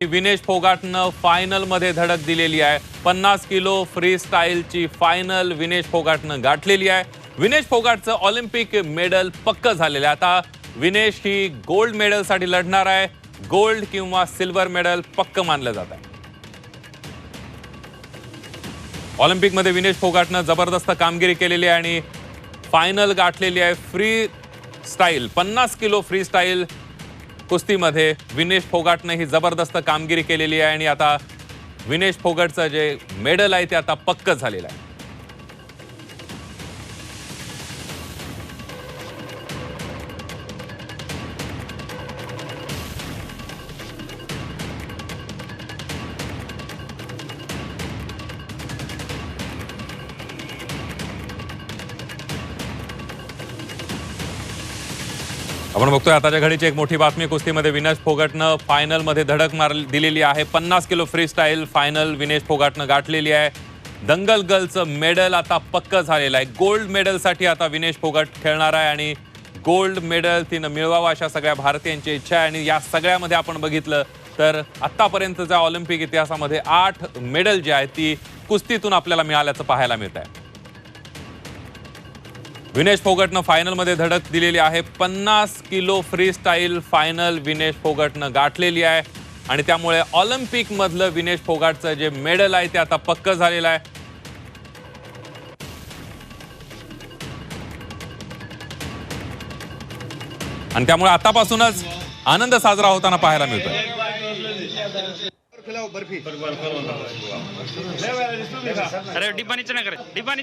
Vinesh फोगाटनं final मध्ये धडक दिलेली आहे। 50 किलो फ्री स्टाईलची फायनल विनेश फोगाटनं गाठलेली आहे। विनेश फोगाटचं ऑलिम्पिक मेडल पक्क झालेलं आहे। आता विनेश ही गोल्ड मेडलसाठी लढणार आहे। गोल्ड किंवा सिल्वर मेडल पक्क मानलं जात आहे। ऑलिम्पिक मध्ये विनेश फोगाटनं जबरदस्त कामगिरी केलेली आहे आणि फायनल गाठलेली आहे। Free style 50 kilo free style कुस्तीमध्ये विनेश फोगाटने ही जबरदस्त कामगिरी केलेली आहे आणि आता विनेश फोगाटचं जे मेडल आहे ते आता पक्क झालेलं आहे। आपण बघतोय आताच्या घडीची एक मोठी बातमी। कुस्तीमध्ये विनेश फोगाटनं फायनल मध्ये धडक दिलेली आहे। 50 kilo freestyle final Vinesh फोगाटनं गाठलेली आहे। दंगल गर्लचं मेडल आता पक्क झालेलं आहे। गोल्ड मेडलसाठी आता विनेश फोगाट खेळणार आहे आणि गोल्ड मेडल तिनं मिळवावं अशा सगळ्या भारतीयांची इच्छा आहे। आणि या सगळ्यामध्ये आपण बघितलं तर आतापर्यंतच्या ऑलिम्पिक इतिहासामध्ये 8 मेडल जी आहेत ती कुस्तीतून आपल्याला मिळाल्याचं पाहायला मिळत आहे। विनेश फोगाटनं फायनल मध्ये धडक दिलेली आहे। 50 kilo freestyle final Vinesh फोगाटनं गाठलेली आहे आणि त्यामुळे ऑलिम्पिक मधलं विनेश फोगाटचं जे मेडल आहे ते आता पक्क झालेलं आहे। आणि त्यामुळे आतापासूनच आनंद साजरा होताना पाहायला मिळतोय। अरे डिब्बा नीचे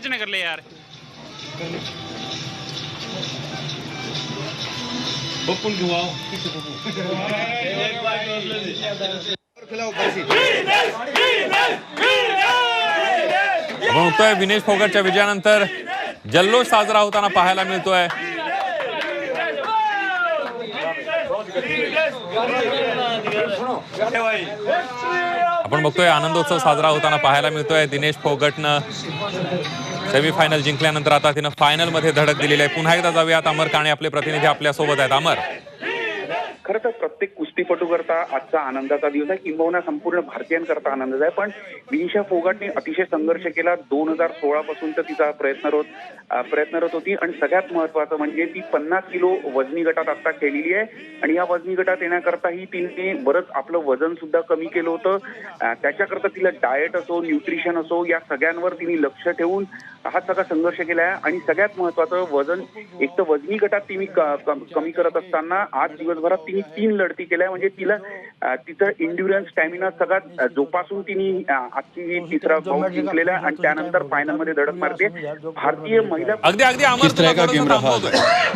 न कर ले यार। बप्पून घेऊ आओ बघतोय विनेश फोगाटच्या विजयानंतर जल्लोष साजरा होताना पाहायला मिळतोय। आपण बघतोय आनंदोत्सव साजरा होताना पाहायला मिळतोय। दिनेश फोगाटनं सेमीफायनल जिंकल्यानंतर आता तिनं फायनल मध्ये धडक दिलेली आहे। पुन्हा एकदा जाऊयात अमर काणे आपले प्रतिनिधी आपल्या सोबत आहेत। अमर, खरं तर प्रत्येक कुस्तीपटू करता आजचा आनंदाचा दिवस आहे, किंबहुना संपूर्ण भारतीयांकरता आनंद आहे। पण विनिशा फोगाटने अतिशय संघर्ष केला। 2016 पासून तर तिचा प्रयत्नरत होती आणि सगळ्यात महत्वाचं म्हणजे ती 50 किलो वजनी गटात आता खेळलेली आहे आणि या वजनी गटात येण्याकरताही तिने बरंच आपलं वजन सुद्धा कमी केलं होतं। त्याच्याकरता तिला डाएट असो, न्यूट्रिशन असो, या सगळ्यांवर तिने लक्ष ठेवून हा सगळा संघर्ष केला आहे। आणि सगळ्यात महत्वाचं वजन एक तर वजनी गटात तिने कमी करत असताना आज दिवसभरात तिने 3 लढती केल्या, म्हणजे तिला तिचं इंड्युरन्स स्टॅमिना सगळ्यात जोपासून तिने आजची तिसरा बाउट जिंकलेला आहे आणि त्यानंतर फायनल मध्ये धडक मारते। भारतीय महिला किस तरह का गेम रहा?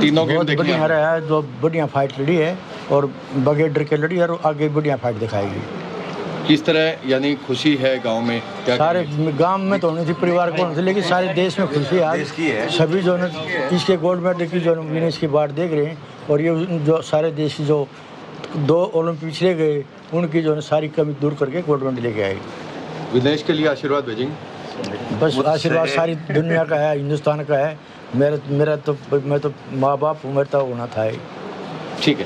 तीनों गेम देखने बढ़िया रहा है, जो बढ़िया फाइट लड़ी है और बगैर डर के लड़ी और आगे बढ़िया फाइट दिखाएगी। किस तरह यानी खुशी है गांव में? क्या सारे गांव में तो होनी थी, परिवार को होनी थी, लेकिन सारे देश में खुशी है आज। सभी जो है इसके गोल्ड मेडल की जो विनेश की बात देख रहे हैं और ये जो सारे देश जो 2 ओलंपिक पिछले गए उनकी जो है सारी कमी दूर करके गोल्ड मेडल लेके आए। विनेश के लिए आशीर्वाद भेजेंगे? बस आशीर्वाद सारी दुनिया का है, हिंदुस्तान का है। मेरा तो मैं तो माँ बाप उम्र तो होना था। ठीक है।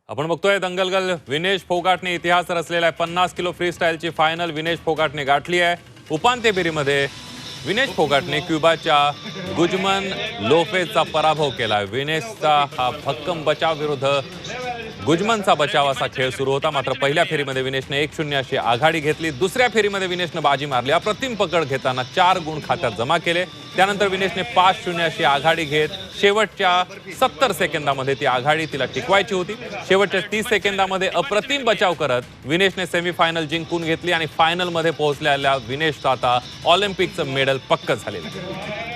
आपण बघतोय दंगल गर्ल विनेश फोगाटने इतिहास रचलेला आहे। 50 किलो फ्री स्टाईलची फायनल विनेश फोगाटने गाठली आहे। उपांत्य फेरीमध्ये विनेश फोगाटने क्युबाच्या गुजमन लोपेजचा पराभव केला। विनेशचा हा भक्कम बचाव विरुद्ध गुजमनचा बचाव असा खेळ सुरू होता। मात्र पहिल्या फेरीमध्ये विनेशने 1-0 अशी आघाडी घेतली। दुसऱ्या फेरीमध्ये विनेशने बाजी मारली। अप्रतिम पकड घेताना 4 गुण खात्यात जमा केले। त्यानंतर विनेशने 5-0 अशी आघाडी घेत शेवटच्या 70 सेकंदामध्ये ती आघाडी तिला टिकवायची होती। शेवटच्या 30 सेकंदामध्ये अप्रतिम बचाव करत विनेशने सेमीफायनल जिंकून घेतली आणि फायनल मध्ये पोहोचलेल्या विनेशचं आता ऑलिम्पिकचं मेडल पक्क झालेलं आहे।